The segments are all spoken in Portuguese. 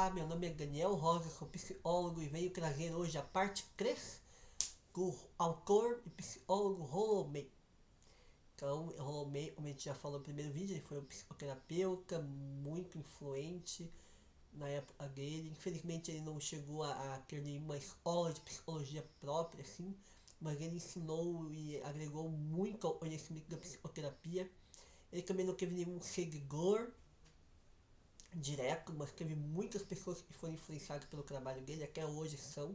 Olá, meu nome é Daniel Rosa, sou psicólogo e venho trazer hoje a parte 3 do autor e psicólogo Rollo May. Então, Rollo May, como a gente já falou no primeiro vídeo, ele foi um psicoterapeuta muito influente na época dele. Infelizmente ele não chegou a ter nenhuma escola de psicologia própria, assim, mas ele ensinou e agregou muito ao conhecimento da psicoterapia. Ele também não teve nenhum seguidor direto, mas teve muitas pessoas que foram influenciadas pelo trabalho dele, até hoje são.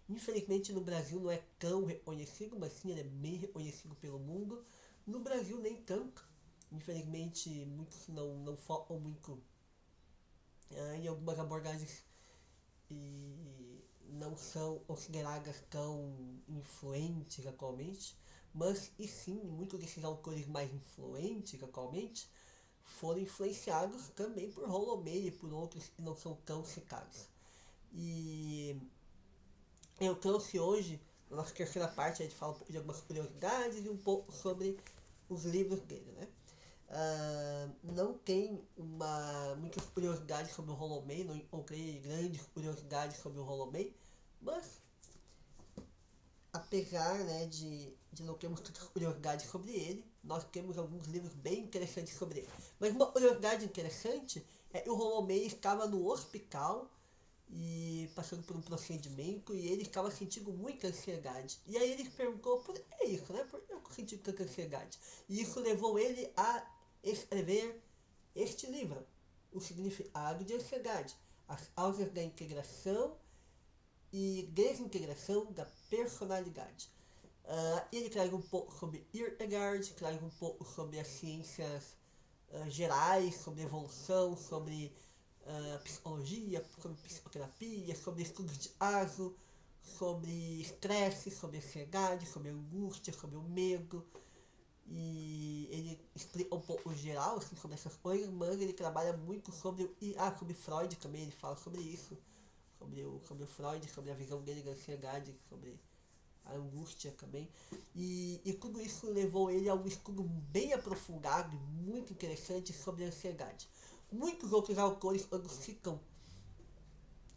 Infelizmente no Brasil não é tão reconhecido, mas sim ele é bem reconhecido pelo mundo. No Brasil nem tanto. Infelizmente muitos não focam muito em algumas abordagens e não são consideradas tão influentes atualmente. Mas e sim, muitos desses autores mais influentes atualmente foram influenciados também por Rollo May e por outros que não são tão citados. E eu trouxe hoje, na nossa terceira parte, a gente fala um pouco de algumas curiosidades e um pouco sobre os livros dele, né? Não tem muitas curiosidades sobre o Rollo May, não encontrei grandes curiosidades sobre o Rollo May, mas apesar, né, de não termos tantas curiosidades sobre ele, nós temos alguns livros bem interessantes sobre ele. Mas uma curiosidade interessante é que o Rollo May estava no hospital e passando por um procedimento e ele estava sentindo muita ansiedade. E aí ele perguntou por que isso, né? Por que eu senti tanta ansiedade? E isso levou ele a escrever este livro, O Significado de Ansiedade, as causas da integração e desintegração da personalidade. Ele traz um pouco sobre Kierkegaard, traz um pouco sobre as ciências gerais, sobre evolução, sobre psicologia, sobre psicoterapia, sobre estudos de ASO, sobre estresse, sobre ansiedade, sobre angústia, sobre o medo. E ele explica um pouco geral assim, sobre essas coisas, mas ele trabalha muito sobre Freud também, ele fala sobre isso, sobre o Freud, sobre a visão dele da ansiedade, sobre a angústia também. E tudo isso levou ele a um estudo bem aprofundado, muito interessante sobre a ansiedade. Muitos outros autores, quando citam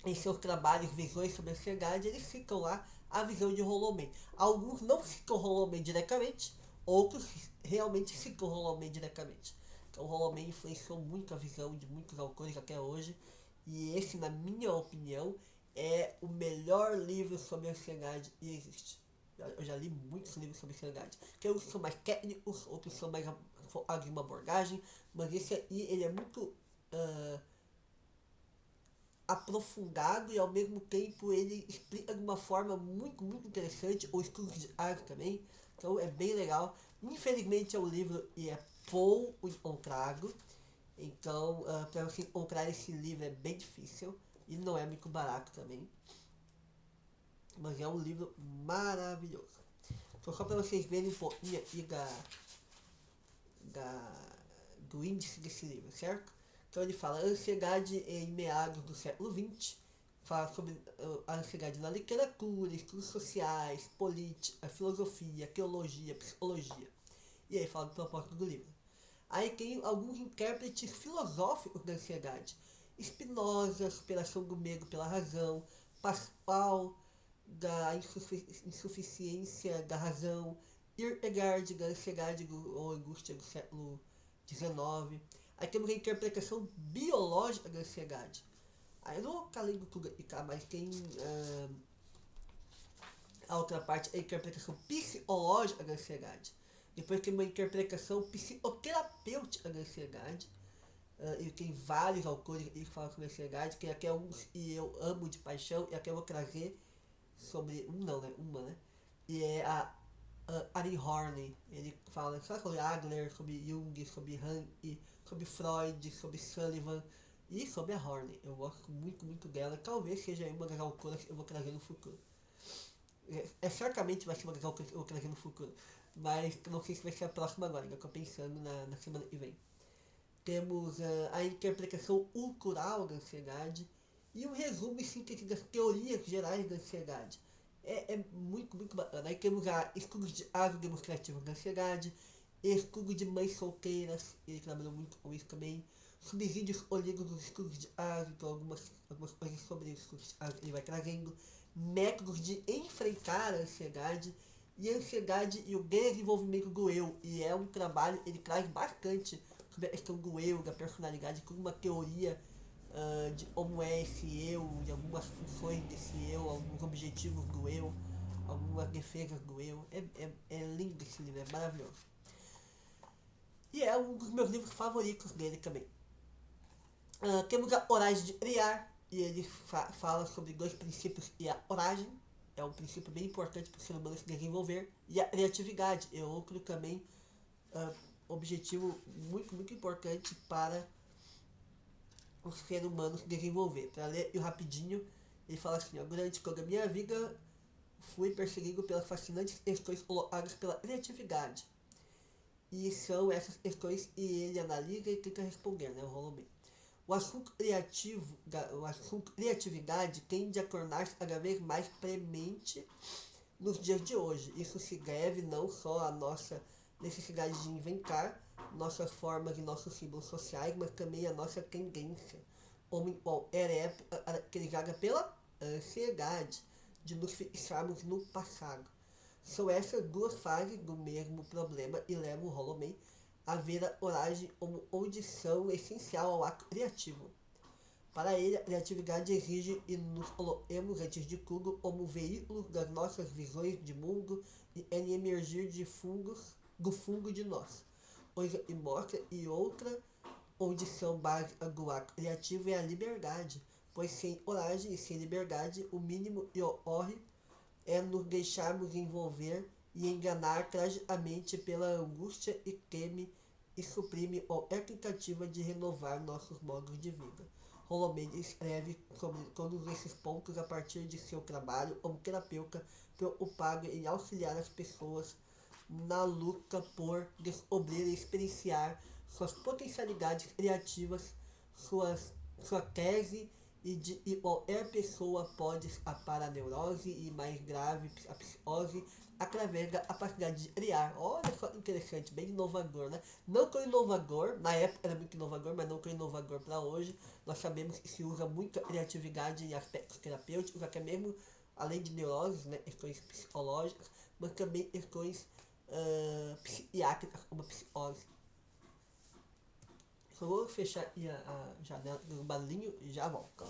em seus trabalhos visões sobre a ansiedade, eles citam lá a visão de Rollo May. Alguns não citam Rollo May diretamente, outros realmente citam Rollo May diretamente. Então Rollo May influenciou muito a visão de muitos autores até hoje, e esse, na minha opinião, é o melhor livro sobre ansiedade que existe. Eu já li muitos livros sobre ansiedade, que uns são mais técnicos, outros são mais focados em uma abordagem, mas esse aí ele é muito aprofundado e ao mesmo tempo ele explica de uma forma muito interessante os estudos de arte também, então é bem legal. Infelizmente é um livro e é pouco encontrado, então para você encontrar esse livro é bem difícil e não é muito barato também, mas é um livro maravilhoso. Então só para vocês verem um pouquinho aqui da, do índice desse livro, certo? Então ele fala ansiedade em meados do século XX, fala sobre a ansiedade na literatura, estudos sociais, política, filosofia, teologia, psicologia. E aí fala do propósito do livro. Aí tem alguns intérpretes filosóficos da ansiedade. Spinoza, superação do medo pela razão, Pascal, da insuficiência da razão, Kierkegaard, da ansiedade ou angústia do século XIX. Aí temos a interpretação biológica da ansiedade. Aí eu não vou ficar lendo tudo aqui, tá? Mas tem a outra parte, a interpretação psicológica da ansiedade. Depois tem uma interpretação psicoterapêutica da ansiedade. E tem vários autores que falam sobre ansiedade, que aqui é uns que eu amo de paixão, e aqui eu vou trazer sobre uma, né? E é a Ari Horney. Ele fala só sobre Adler, sobre Jung, sobre Hunt, sobre Freud, sobre Sullivan e sobre a Horney. Eu gosto muito dela. Talvez seja uma das autoras que eu vou trazer no futuro. Certamente vai ser uma das autoras que eu vou trazer no futuro. Mas não sei se vai ser a próxima agora, eu tô pensando na semana que vem. Temos a interpretação cultural da ansiedade e um resumo e síntese das teorias gerais da ansiedade. É muito bacana. Aí temos estudos de asa demonstrativo da ansiedade, estudo de mães solteiras, ele trabalhou muito com isso também, subsídios olígicos estudos de ágito, algumas coisas sobre isso. Ele vai trazendo métodos de enfrentar a ansiedade e a ansiedade e o desenvolvimento do eu. E é um trabalho, ele traz bastante sobre a questão do eu, da personalidade, como uma teoria de como é esse eu, de algumas funções desse eu, alguns objetivos do eu, algumas defesas do eu. É lindo esse livro, é maravilhoso. E é um dos meus livros favoritos dele também. Temos a Oragem de Criar, e ele fala sobre dois princípios e a oragem. É um princípio bem importante para o ser humano se desenvolver. E a criatividade é outro também objetivo muito importante para o ser humano se desenvolver. Para ler rapidinho, ele fala assim, ó, durante toda a minha vida fui perseguido pelas fascinantes questões colocadas pela criatividade. E são essas questões e ele analisa e tenta responder, né, o Rolomei. O assunto criatividade tende a tornar-se cada vez mais premente nos dias de hoje. Isso se deve não só à nossa necessidade de inventar nossas formas e nossos símbolos sociais, mas também à nossa tendência, como em qualquer época, caracterizada pela ansiedade de nos fixarmos no passado. São essas duas fases do mesmo problema e levam o Rolomei a ver a oragem como condição essencial ao ato criativo. Para ele, a criatividade exige e nos coloquemos, antes de tudo, como veículos das nossas visões de mundo e em emergir do fundo de nós. Coisa e mostra e outra condição básica do ato criativo é a liberdade, pois sem coragem e sem liberdade, o mínimo que ocorre é nos deixarmos envolver e enganar tragicamente pela angústia e teme e suprime qualquer tentativa de renovar nossos modos de vida. Rolomei escreve sobre todos esses pontos a partir de seu trabalho como terapeuta preocupado em auxiliar as pessoas na luta por descobrir e experienciar suas potencialidades criativas, sua tese e qualquer pessoa pode escapar à neurose e mais grave, a psicose, através da capacidade de criar. Olha só interessante, bem inovador, né? Não tão inovador, na época era muito inovador, mas não tão inovador para hoje. Nós sabemos que se usa muita criatividade em aspectos terapêuticos, até mesmo além de neuroses, né, questões psicológicas, mas também questões psiquiátricas, como a psicose. Só vou fechar aqui a janela do barulhinho e já volto.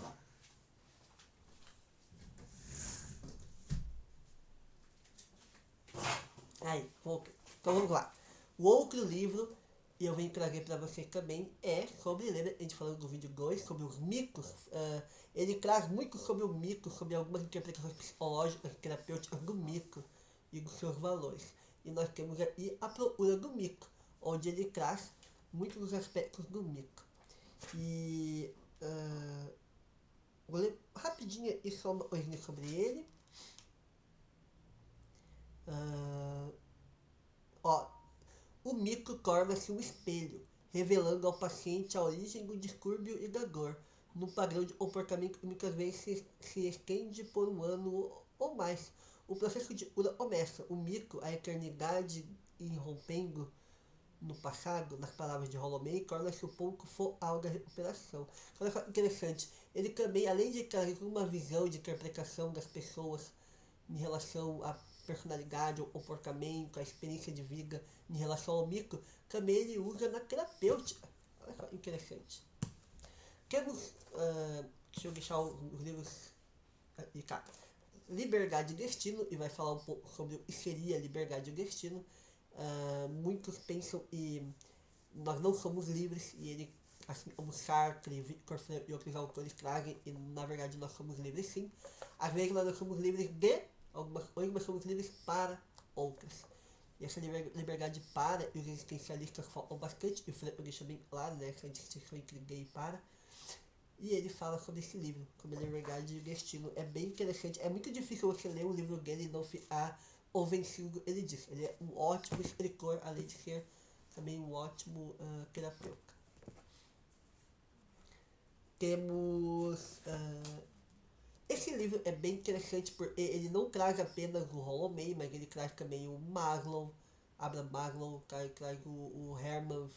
Aí, voltei. Então vamos lá. O outro livro que eu venho trazer para você também é sobre, lembra, a gente falou do vídeo 2, sobre os mitos. Ele traz muito sobre o mito, sobre algumas interpretações psicológicas e terapêuticas do mito e dos seus valores. E nós temos aqui a procura do mito, onde ele traz muitos dos aspectos do mito. E vou ler rapidinho e só uma coisinha sobre ele. O mito torna-se um espelho, revelando ao paciente a origem do distúrbio e da dor, num padrão de comportamento que muitas vezes se estende por um ano ou mais. O processo de cura começa. O mito, a eternidade irrompendo no passado, nas palavras de Rolomei, torna-se o ponto focal da recuperação. Olha só que interessante. Ele também, além de trazer uma visão de interpretação das pessoas em relação à personalidade, ao comportamento, à experiência de vida em relação ao mito, também ele usa na terapêutica. Olha só, interessante. Temos, deixa eu deixar os livros de cá. Liberdade e Destino, e vai falar um pouco sobre o que seria liberdade e destino. Muitos pensam que nós não somos livres, e ele, assim como Sartre, Victor Frankl e outros autores trazem, e na verdade nós somos livres sim. Às vezes nós não somos livres de algumas coisas, mas somos livres para outras. E essa liberdade para, e os existencialistas falam bastante, e o Frankl deixa bem claro, né, essa distinção entre gay e para. E ele fala sobre esse livro, sobre a liberdade e o destino. É bem interessante, é muito difícil você ler um livro dele e não ficar convencido. Ele diz, ele é um ótimo escritor, além de ser também um ótimo terapeuta. Temos... esse livro é bem interessante porque ele não traz apenas o Rolomei, mas ele traz também o Maslow, Abraham Maslow, traz o Hermann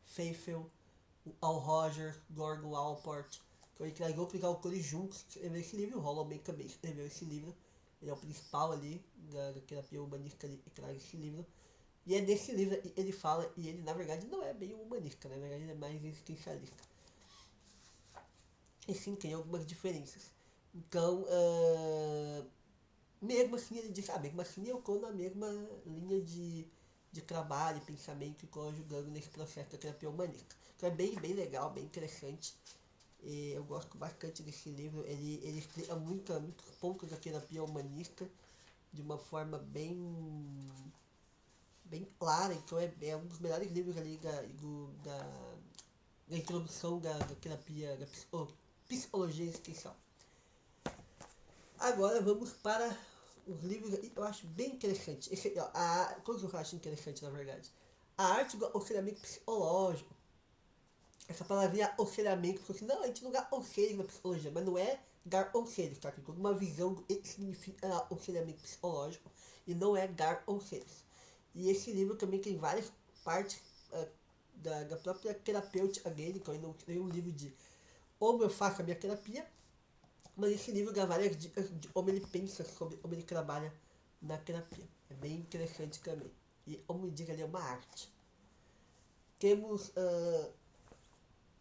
Feifel, o Al Roger, Gordon Allport, que ele traz outros autores juntos que escreveram esse livro. O Holloway também escreveu esse livro. Ele é o principal ali da terapia humanista que traz esse livro. E é desse livro ele fala, e ele na verdade não é bem humanista, né? Na verdade ele é mais existencialista. E sim, tem algumas diferenças. Então, mesmo assim ele diz, mesmo assim eu estou na mesma linha de trabalho e pensamento que estou ajudando nesse processo da terapia humanista. Então é bem, bem legal, bem interessante. E eu gosto bastante desse livro. Ele explica muitos pontos da terapia humanista de uma forma bem clara. Então é um dos melhores livros ali da introdução da terapia, da psicologia existencial. Agora vamos para os livros que eu acho bem interessante. Todos eu acho interessante, na verdade. A arte do aconselhamento psicológico. Essa palavrinha aconselhamento, porque não, a gente não dá conselho na psicologia, mas não é dar conselhos, tá? Tem toda uma visão do que significa aconselhamento psicológico e não é dar conselhos. E esse livro também tem várias partes da própria terapêutica dele, que eu não tenho um livro de como eu faço a minha terapia, mas esse livro dá várias dicas de como ele pensa, sobre como ele trabalha na terapia. É bem interessante também. E como diz, ele é uma arte. Temos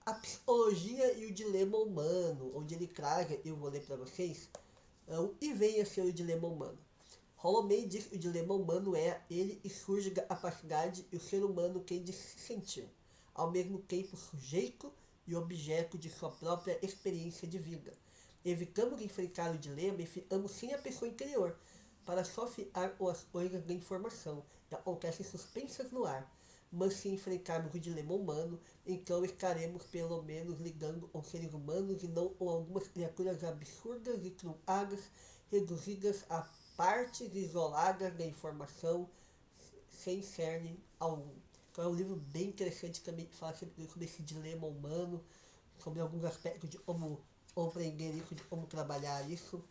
a psicologia e o dilema humano, onde ele traz, eu vou ler para vocês, o que vem a ser o dilema humano. Holloway diz que o dilema humano é ele e surge a capacidade e o ser humano tem de se sentir, ao mesmo tempo sujeito e objeto de sua própria experiência de vida. Evitamos enfrentar o dilema e ficamos sem a pessoa interior, para só fiar as coisas da informação, que acontecem suspensas no ar. Mas se enfrentarmos o dilema humano, então estaremos pelo menos lidando com seres humanos e não com algumas criaturas absurdas e truncadas, reduzidas a partes isoladas da informação sem cerne algum. Então é um livro bem interessante também que fala sobre esse dilema humano, sobre alguns aspectos de como compreender isso, de como trabalhar isso.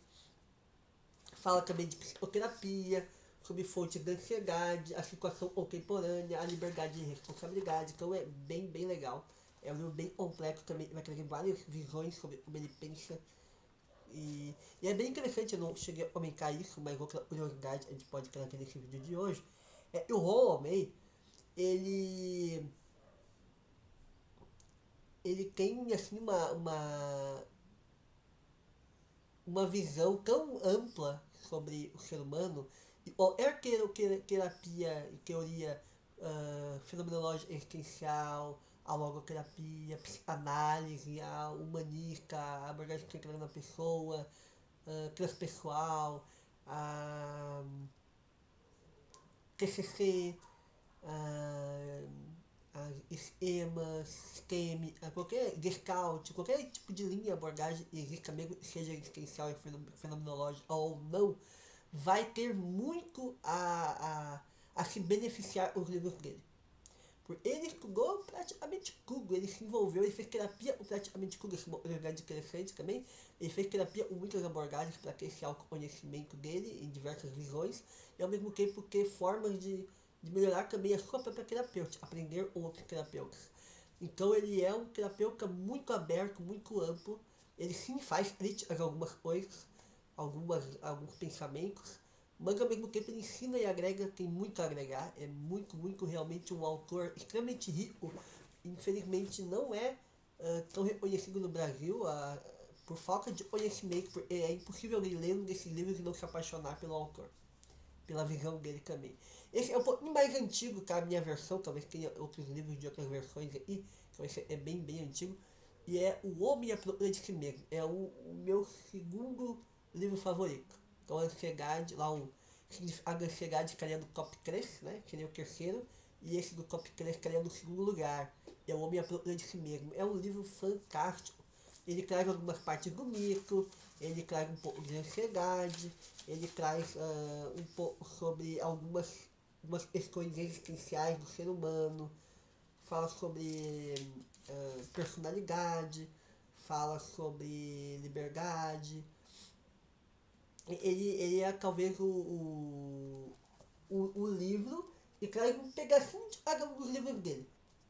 Fala também de psicoterapia, sobre fontes da ansiedade, a situação contemporânea, a liberdade e responsabilidade. Então é bem, bem legal. É um livro bem complexo também, vai trazer várias visões sobre como ele pensa. E é bem interessante, eu não cheguei a comentar isso, mas outra curiosidade a gente pode trazer nesse vídeo de hoje é que o Holloway, ele ele tem assim uma visão tão ampla sobre o ser humano e qualquer terapia e teoria fenomenológica existencial, a logoterapia, a psicanálise, a humanista, a abordagem centrada na pessoa, transpessoal, a TCC, a, esquemas, STEM, qualquer Gestalt, qualquer tipo de linha abordagem exista, mesmo que seja existencial e fenomenológica ou não, vai ter muito a se beneficiar os livros dele. Porque ele estudou praticamente tudo, ele se envolveu, ele fez terapia com praticamente tudo, esse oportunidade interessante também. Ele fez terapia com muitas abordagens para ter esse autoconhecimento dele em diversas visões e ao mesmo tempo ter formas de melhorar também a sua própria terapêutica, aprender com outros terapeutas. Então ele é um terapeuta muito aberto, muito amplo. Ele sim faz críticas a algumas coisas, alguns pensamentos, mas ao mesmo tempo ele ensina e agrega, tem muito a agregar. É muito, muito realmente um autor extremamente rico. Infelizmente não é tão reconhecido no Brasil por falta de conhecimento. É impossível ler lendo desses livros e não se apaixonar pelo autor, pela visão dele também. Esse é um pouquinho mais antigo que a minha versão, talvez tenha outros livros de outras versões aí, então esse é bem, bem antigo. E é O Homem à Procura de Si Mesmo. É o meu segundo livro favorito. Então a ansiedade, lá a ansiedade estaria no top 3, né? Que seria o terceiro. E esse do top 3 estaria no segundo lugar. É O Homem à Procura de Si Mesmo. É um livro fantástico. Ele traz algumas partes do mito, ele traz um pouco de ansiedade, ele traz um pouco sobre algumas questões existenciais do ser humano, fala sobre personalidade, fala sobre liberdade. Ele é talvez o livro e traz um pedacinho de cada um dos livros dele.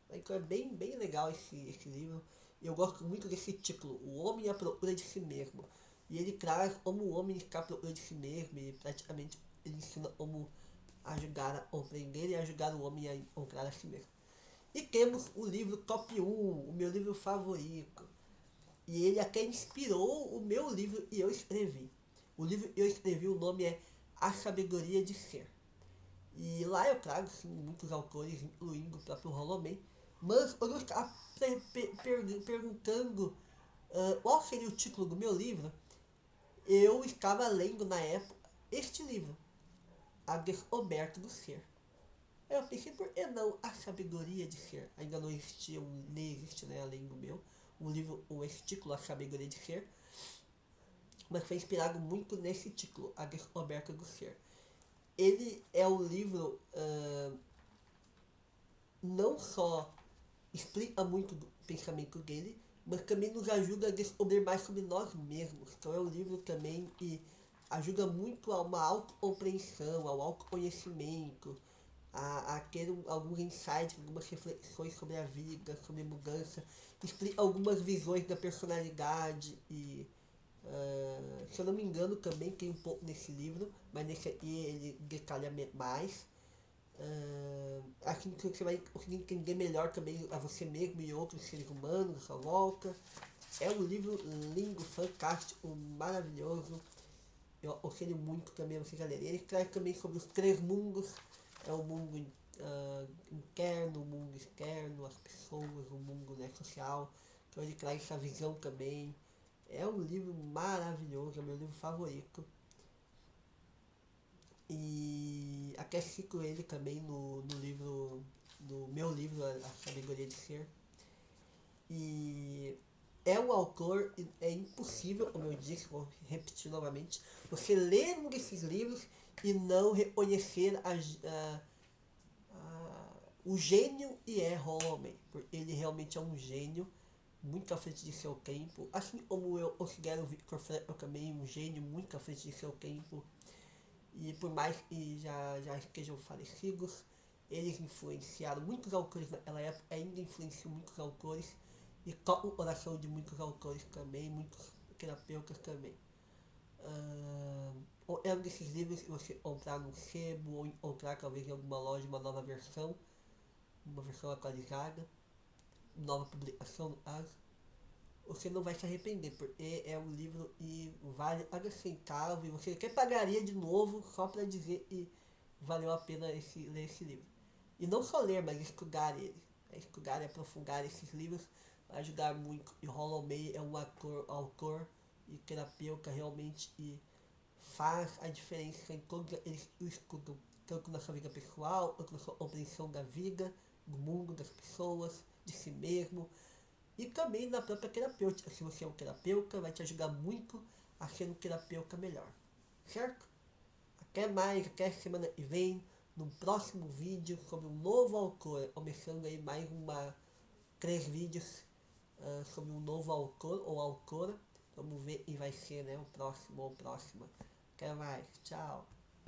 Então é bem legal esse livro. Eu gosto muito desse título, O Homem à Procura de Si Mesmo. E ele traz como o homem está à procura de si mesmo e praticamente ele ensina como ajudar a compreender e ajudar o homem a encontrar a si mesmo. E temos o livro Top 1, o meu livro favorito. E ele até inspirou o meu livro e eu escrevi. O livro eu escrevi, o nome é A Sabedoria de Ser. E lá eu trago sim, muitos autores, incluindo o próprio Rollo May. Mas eu estava perguntando qual seria o título do meu livro. Eu estava lendo na época este livro, A Descoberta do Ser. Eu pensei, por que não A Sabedoria de Ser? Ainda não existia, nem existe, né, além do meu, um livro, esse título, A Sabedoria de Ser, mas foi inspirado muito nesse título, A Descoberta do Ser. Ele é um livro, não só explica muito do pensamento dele, mas também nos ajuda a descobrir mais sobre nós mesmos. Então é um livro também que ajuda muito a uma autocompreensão, ao autoconhecimento, a ter alguns insights, algumas reflexões sobre a vida, sobre mudança, explica algumas visões da personalidade e se eu não me engano também tem um pouco nesse livro, mas nesse aqui ele detalha mais. Acho que você vai conseguir entender melhor também a você mesmo e outros seres humanos à sua volta. É um livro lindo, fantástico, maravilhoso. Eu aconselho muito também a vocês a lerem. Ele traz também sobre os três mundos. É o mundo interno, o mundo externo, as pessoas, o mundo, né, social. Então ele traz essa visão também. É um livro maravilhoso, é o meu livro favorito. E até cito ele também no livro, no meu livro, A Sabedoria de Ser. E é um autor, é impossível, como eu disse, vou repetir novamente, você ler um desses livros e não reconhecer o gênio e é Rollo May. Porque ele realmente é um gênio, muito à frente de seu tempo. Assim como eu considero o Viktor Frankl também um gênio muito à frente de seu tempo. E por mais que já estejam falecidos, eles influenciaram muitos autores naquela época, ainda influenciam muitos autores e tocam o coração de muitos autores também, muitos terapeutas também. Ou é um desses livros que você comprar no sebo ou encontrar talvez em alguma loja uma nova versão, uma versão atualizada, nova publicação no caso, você não vai se arrepender, porque é um livro e vale cada centavo e você até pagaria de novo só para dizer que valeu a pena ler esse livro. E não só ler, mas estudar ele. Estudar e aprofundar esses livros vai ajudar muito. E Rollo May é um autor e terapeuta realmente e faz a diferença em todos eles que o estudam, tanto na sua vida pessoal, quanto na sua compreensão da vida, do mundo, das pessoas, de si mesmo e também na própria terapêutica. Se você é um terapeuta, vai te ajudar muito a ser um terapeuta melhor. Certo? Até mais, até semana que vem, no próximo vídeo sobre um novo autor. Começando aí mais 3 vídeos sobre um novo autor ou autora. Vamos ver quem vai ser, né? O próximo ou próxima. Até mais. Tchau.